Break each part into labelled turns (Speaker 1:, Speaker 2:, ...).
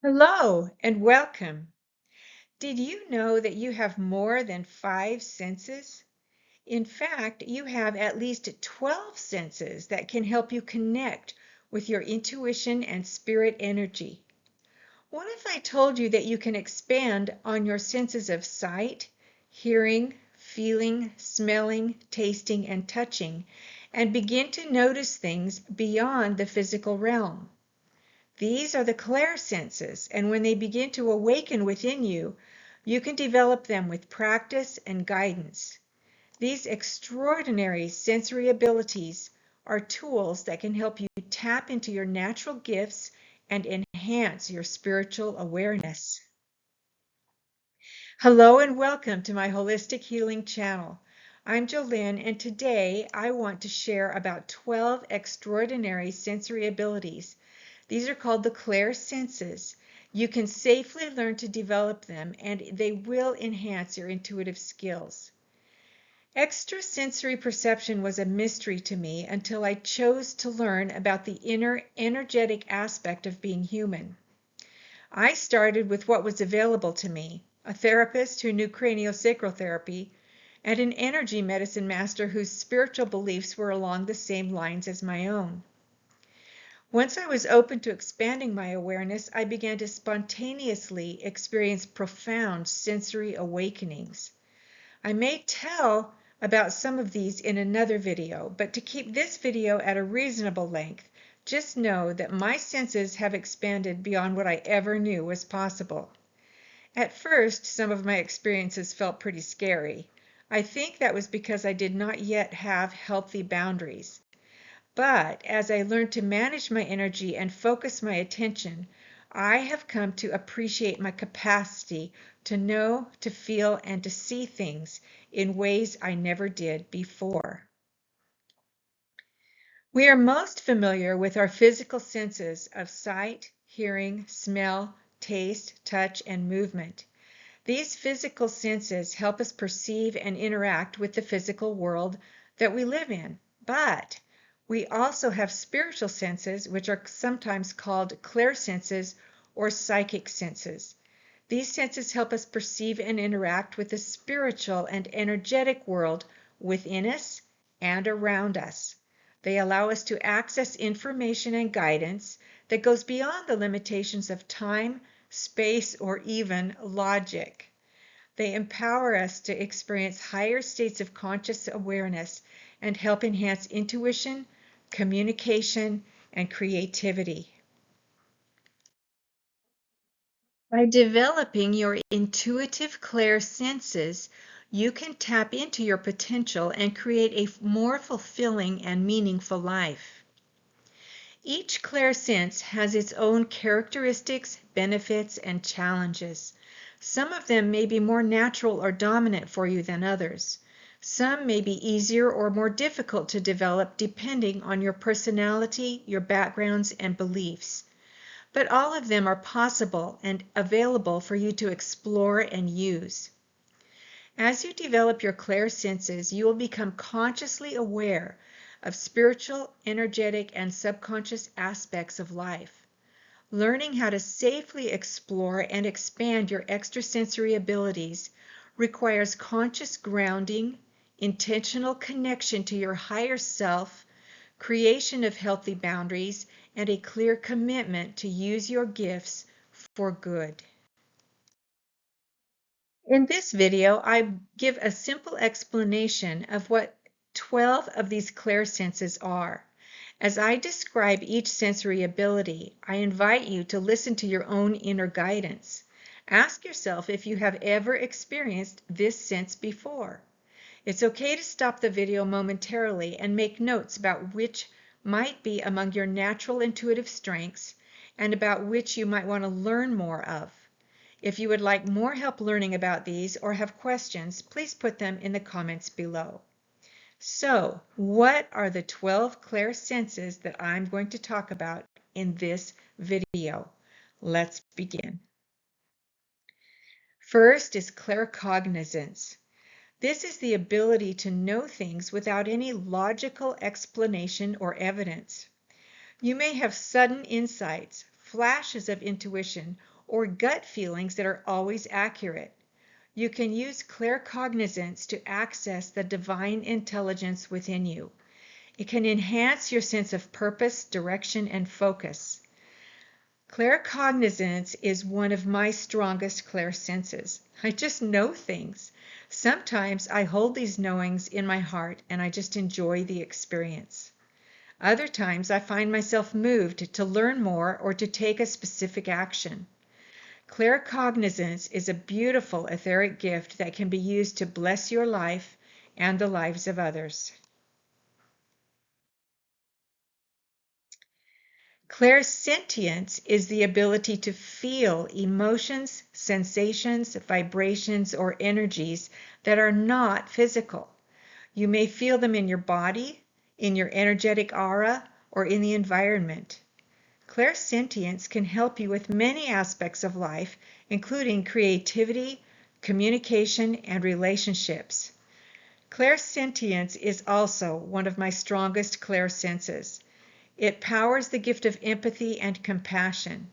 Speaker 1: Hello and welcome. Did you know that you have more than five senses? In fact, you have at least 12 senses that can help you connect with your intuition and spirit energy. What if I told you that you can expand on your senses of sight, hearing, feeling, smelling, tasting, and touching, and begin to notice things beyond the physical realm? These are the Clair senses, and when they begin to awaken within you, you can develop them with practice and guidance. These extraordinary sensory abilities are tools that can help you tap into your natural gifts and enhance your spiritual awareness. Hello and welcome to my Holistic Healing channel. I'm Jolynn, and today I want to share about 12 extraordinary sensory abilities. These are called the Clair senses. You can safely learn to develop them, and they will enhance your intuitive skills. Extrasensory perception was a mystery to me until I chose to learn about the inner energetic aspect of being human. I started with what was available to me, a therapist who knew craniosacral therapy, and an energy medicine master whose spiritual beliefs were along the same lines as my own. Once I was open to expanding my awareness, I began to spontaneously experience profound sensory awakenings. I may tell about some of these in another video, but to keep this video at a reasonable length, just know that my senses have expanded beyond what I ever knew was possible. At first, some of my experiences felt pretty scary. I think that was because I did not yet have healthy boundaries. But as I learned to manage my energy and focus my attention, I have come to appreciate my capacity to know, to feel, and to see things in ways I never did before. We are most familiar with our physical senses of sight, hearing, smell, taste, touch, and movement. These physical senses help us perceive and interact with the physical world that we live in. But we also have spiritual senses, which are sometimes called Clair senses or psychic senses. These senses help us perceive and interact with the spiritual and energetic world within us and around us. They allow us to access information and guidance that goes beyond the limitations of time, space, or even logic. They empower us to experience higher states of conscious awareness and help enhance intuition, communication, and creativity. By developing your intuitive Clair senses, you can tap into your potential and create a more fulfilling and meaningful life. Each Clair sense has its own characteristics, benefits, and challenges. Some of them may be more natural or dominant for you than others. Some may be easier or more difficult to develop depending on your personality, your backgrounds, and beliefs. But all of them are possible and available for you to explore and use. As you develop your Clair senses, you will become consciously aware of spiritual, energetic, and subconscious aspects of life. Learning how to safely explore and expand your extrasensory abilities requires conscious grounding, intentional connection to your higher self, creation of healthy boundaries, and a clear commitment to use your gifts for good. In this video, I give a simple explanation of what 12 of these Clair senses are. As I describe each sensory ability, I invite you to listen to your own inner guidance. Ask yourself if you have ever experienced this sense before. It's okay to stop the video momentarily and make notes about which might be among your natural intuitive strengths and about which you might want to learn more of. If you would like more help learning about these or have questions, please put them in the comments below. So, what are the 12 Clair senses that I'm going to talk about in this video? Let's begin. First is claircognizance. This is the ability to know things without any logical explanation or evidence. You may have sudden insights, flashes of intuition, or gut feelings that are always accurate. You can use claircognizance to access the divine intelligence within you. It can enhance your sense of purpose, direction, and focus. Claircognizance is one of my strongest clairsenses. I just know things. Sometimes I hold these knowings in my heart and I just enjoy the experience. Other times I find myself moved to learn more or to take a specific action. Claircognizance is a beautiful etheric gift that can be used to bless your life and the lives of others. Clairsentience is the ability to feel emotions, sensations, vibrations, or energies that are not physical. You may feel them in your body, in your energetic aura, or in the environment. Clairsentience can help you with many aspects of life, including creativity, communication, and relationships. Clairsentience is also one of my strongest clairsenses. It powers the gift of empathy and compassion.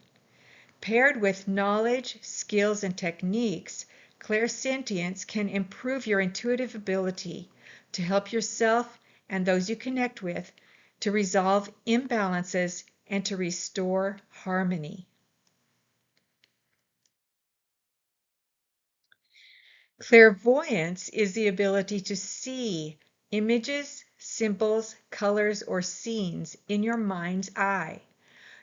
Speaker 1: Paired with knowledge, skills, and techniques, clairsentience can improve your intuitive ability to help yourself and those you connect with to resolve imbalances and to restore harmony. Clairvoyance is the ability to see images, symbols, colors, or scenes in your mind's eye.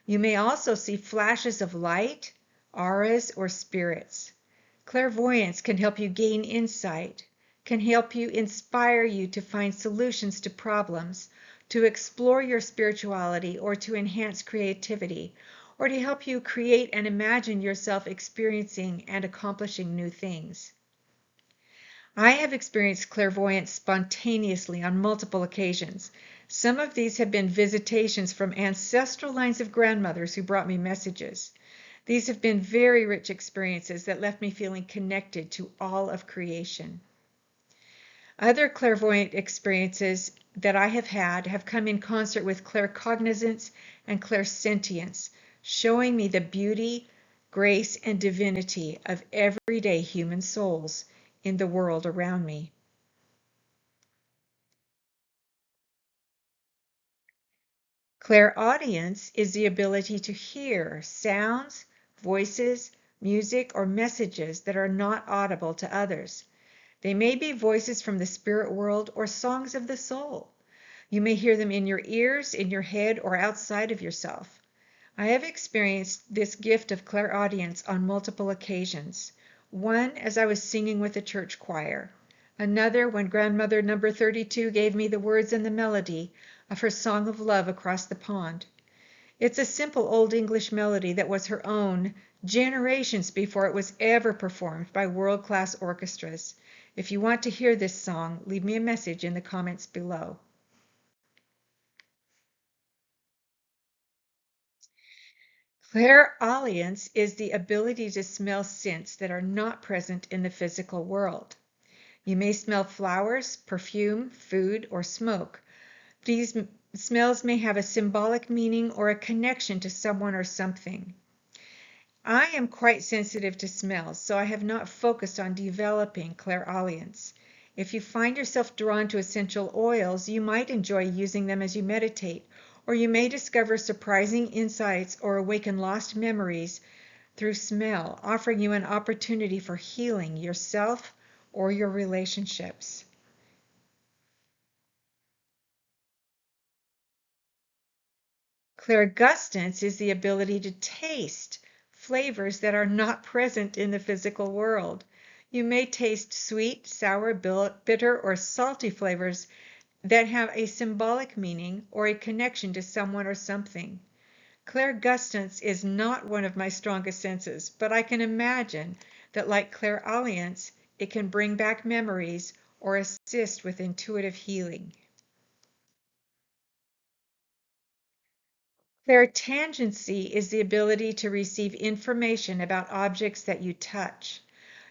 Speaker 1: You may also see flashes of light, auras, or spirits. Clairvoyance can help you gain insight, can help you inspire you to find solutions to problems, to explore your spirituality, or to enhance creativity, or to help you create and imagine yourself experiencing and accomplishing new things. I have experienced clairvoyance spontaneously on multiple occasions. Some of these have been visitations from ancestral lines of grandmothers who brought me messages. These have been very rich experiences that left me feeling connected to all of creation. Other clairvoyant experiences that I have had have come in concert with claircognizance and clairsentience, showing me the beauty, grace, and divinity of everyday human souls in the world around me. Clairaudience is the ability to hear sounds, voices, music, or messages that are not audible to others. They may be voices from the spirit world or songs of the soul. You may hear them in your ears, in your head, or outside of yourself. I have experienced this gift of clairaudience on multiple occasions. One as I was singing with the church choir. Another when grandmother number 32 gave me the words and the melody of her song of love across the pond. It's a simple old English melody that was her own generations before it was ever performed by world-class orchestras. If you want to hear this song, leave me a message in the comments below. Clairaudience is the ability to smell scents that are not present in the physical world. You may smell flowers, perfume, food, or smoke. These smells may have a symbolic meaning or a connection to someone or something. I am quite sensitive to smells, so I have not focused on developing clairaudience. If you find yourself drawn to essential oils, you might enjoy using them as you meditate, or you may discover surprising insights or awaken lost memories through smell, offering you an opportunity for healing yourself or your relationships. Clairgustance is the ability to taste flavors that are not present in the physical world. You may taste sweet, sour, bitter, or salty flavors that have a symbolic meaning or a connection to someone or something. Clairgustance is not one of my strongest senses, but I can imagine that like clairaudience, it can bring back memories or assist with intuitive healing. Clairtangency is the ability to receive information about objects that you touch.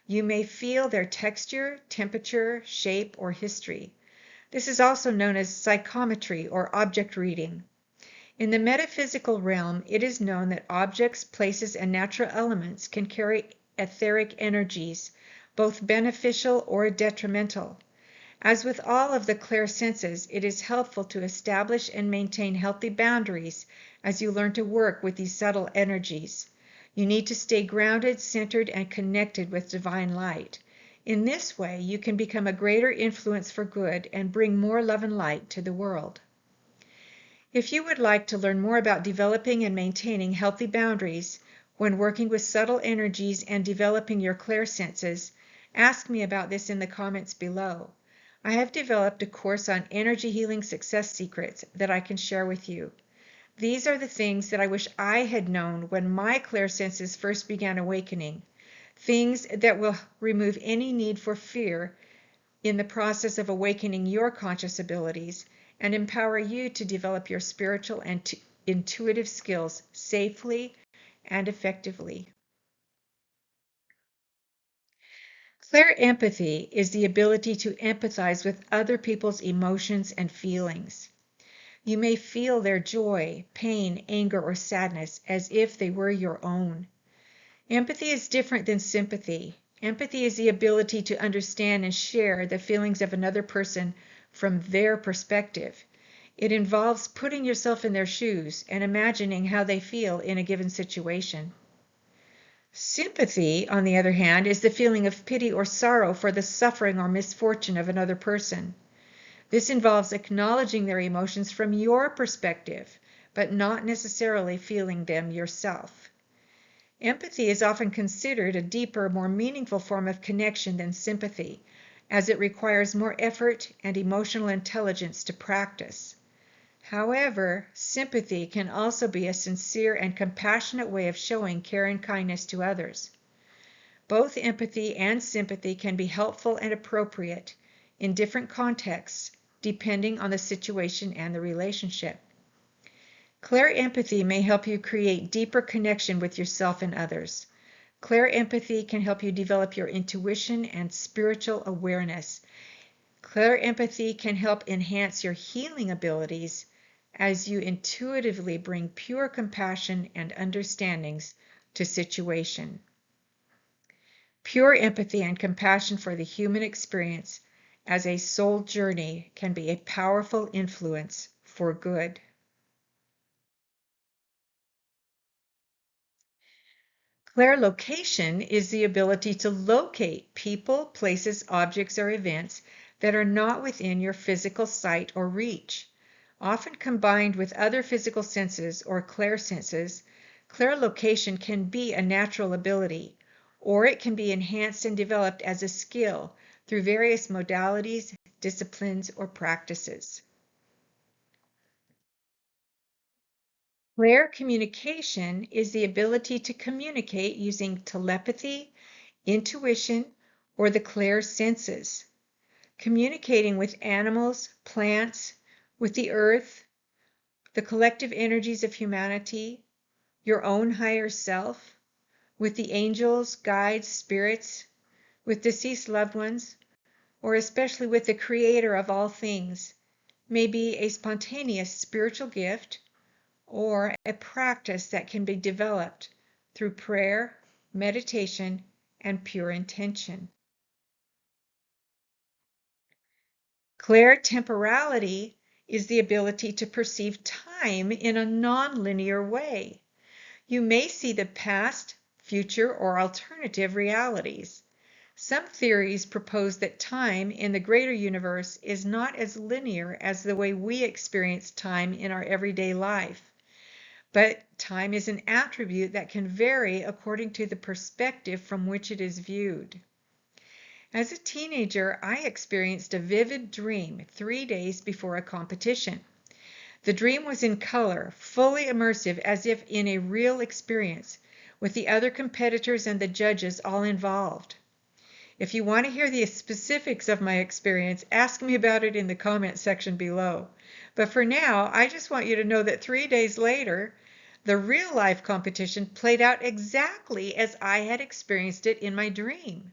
Speaker 1: You may feel their texture, temperature, shape, or history. This is also known as psychometry or object reading. In the metaphysical realm, it is known that objects, places, and natural elements can carry etheric energies, both beneficial or detrimental. As with all of the clear senses, it is helpful to establish and maintain healthy boundaries as you learn to work with these subtle energies. You need to stay grounded, centered, and connected with divine light. In this way, you can become a greater influence for good and bring more love and light to the world. If you would like to learn more about developing and maintaining healthy boundaries when working with subtle energies and developing your clear senses, ask me about this in the comments below. I have developed a course on energy healing success secrets that I can share with you. These are the things that I wish I had known when my clear senses first began awakening. Things that will remove any need for fear in the process of awakening your conscious abilities and empower you to develop your spiritual and intuitive skills safely and effectively. Clair empathy is the ability to empathize with other people's emotions and feelings. You may feel their joy, pain, anger, or sadness as if they were your own. Empathy is different than sympathy. Empathy is the ability to understand and share the feelings of another person from their perspective. It involves putting yourself in their shoes and imagining how they feel in a given situation. Sympathy, on the other hand, is the feeling of pity or sorrow for the suffering or misfortune of another person. This involves acknowledging their emotions from your perspective, but not necessarily feeling them yourself. Empathy is often considered a deeper, more meaningful form of connection than sympathy, as it requires more effort and emotional intelligence to practice. However, sympathy can also be a sincere and compassionate way of showing care and kindness to others. Both empathy and sympathy can be helpful and appropriate in different contexts, depending on the situation and the relationship. Clair empathy may help you create deeper connection with yourself and others. Clair empathy can help you develop your intuition and spiritual awareness. Clair empathy can help enhance your healing abilities as you intuitively bring pure compassion and understandings to situation. Pure empathy and compassion for the human experience as a soul journey can be a powerful influence for good. Clairlocation is the ability to locate people, places, objects, or events that are not within your physical sight or reach. Often combined with other physical senses or clair senses, clairlocation can be a natural ability, or it can be enhanced and developed as a skill through various modalities, disciplines, or practices. Clair communication is the ability to communicate using telepathy, intuition, or the clair senses. Communicating with animals, plants, with the earth, the collective energies of humanity, your own higher self, with the angels, guides, spirits, with deceased loved ones, or especially with the Creator of all things, may be a spontaneous spiritual gift or a practice that can be developed through prayer, meditation, and pure intention. Clair temporality is the ability to perceive time in a non-linear way. You may see the past, future, or alternative realities. Some theories propose that time in the greater universe is not as linear as the way we experience time in our everyday life. But time is an attribute that can vary according to the perspective from which it is viewed. As a teenager, I experienced a vivid dream 3 days before a competition. The dream was in color, fully immersive as if in a real experience, with the other competitors and the judges all involved. If you want to hear the specifics of my experience, ask me about it in the comment section below. But for now, I just want you to know that 3 days later, the real life competition played out exactly as I had experienced it in my dream.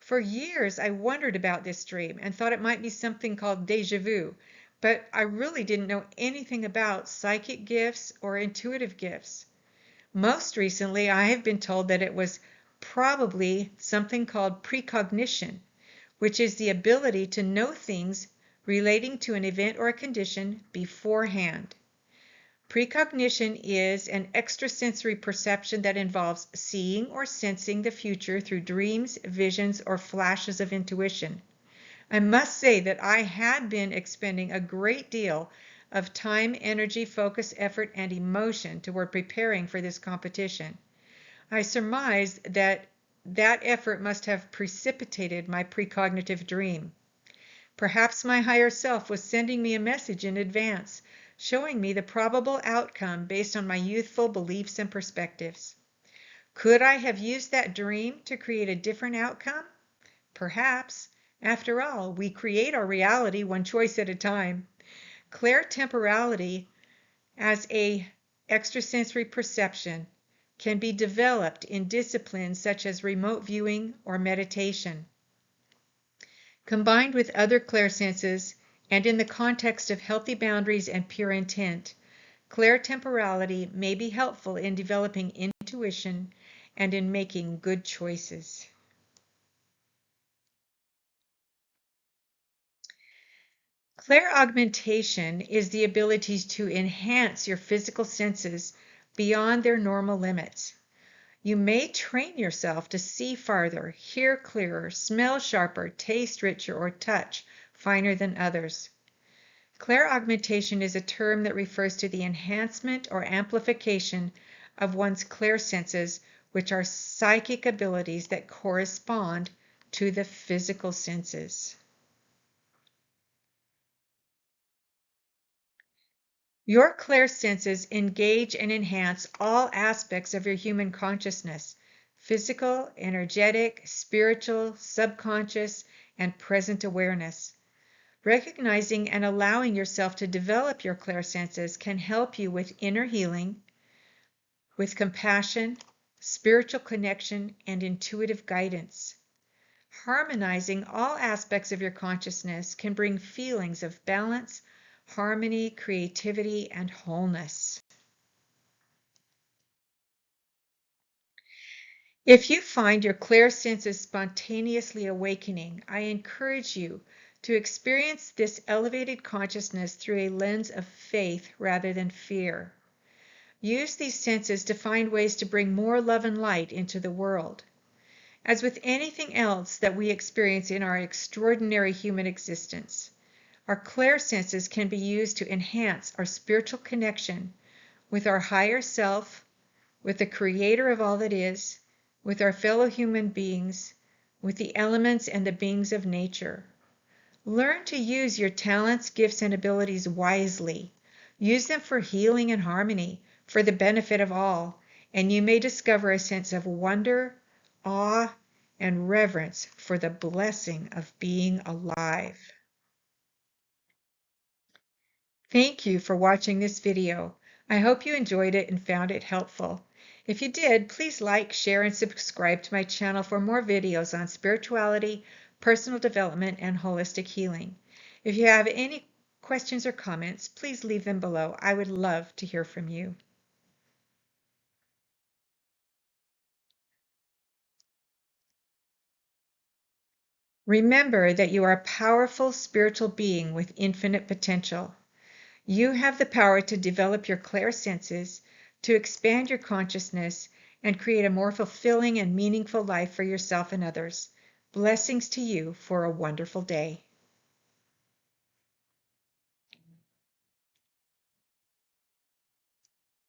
Speaker 1: For years, I wondered about this dream and thought it might be something called déjà vu, but I really didn't know anything about psychic gifts or intuitive gifts. Most recently, I have been told that it was probably something called precognition, which is the ability to know things relating to an event or a condition beforehand. Precognition is an extrasensory perception that involves seeing or sensing the future through dreams, visions, or flashes of intuition. I must say that I had been expending a great deal of time, energy, focus, effort, and emotion toward preparing for this competition. I surmised that that effort must have precipitated my precognitive dream. Perhaps my higher self was sending me a message in advance, showing me the probable outcome based on my youthful beliefs and perspectives. Could I have used that dream to create a different outcome? Perhaps. After all, we create our reality one choice at a time. Clair temporality as a extrasensory perception can be developed in disciplines such as remote viewing or meditation. Combined with other clairsenses and in the context of healthy boundaries and pure intent, clairtemporality may be helpful in developing intuition and in making good choices. Clairaugmentation is the ability to enhance your physical senses beyond their normal limits. You may train yourself to see farther, hear clearer, smell sharper, taste richer, or touch finer than others. Clairaugmentation is a term that refers to the enhancement or amplification of one's clairsenses, which are psychic abilities that correspond to the physical senses. Your clairsenses engage and enhance all aspects of your human consciousness: physical, energetic, spiritual, subconscious, and present awareness. Recognizing and allowing yourself to develop your clairsenses can help you with inner healing, with compassion, spiritual connection, and intuitive guidance. Harmonizing all aspects of your consciousness can bring feelings of balance, harmony, creativity, and wholeness. If you find your clairsenses spontaneously awakening, I encourage you to experience this elevated consciousness through a lens of faith rather than fear. Use these senses to find ways to bring more love and light into the world. As with anything else that we experience in our extraordinary human existence, our clairsenses can be used to enhance our spiritual connection with our higher self, with the creator of all that is, with our fellow human beings, with the elements and the beings of nature. Learn to use your talents, gifts, and abilities wisely. Use them for healing and harmony, for the benefit of all, and you may discover a sense of wonder, awe, and reverence for the blessing of being alive. Thank you for watching this video. I hope you enjoyed it and found it helpful. If you did, please like, share, and subscribe to my channel for more videos on spirituality, personal development, and holistic healing. If you have any questions or comments, please leave them below. I would love to hear from you. Remember that you are a powerful spiritual being with infinite potential. You have the power to develop your clairsenses, to expand your consciousness, and create a more fulfilling and meaningful life for yourself and others. Blessings to you for a wonderful day.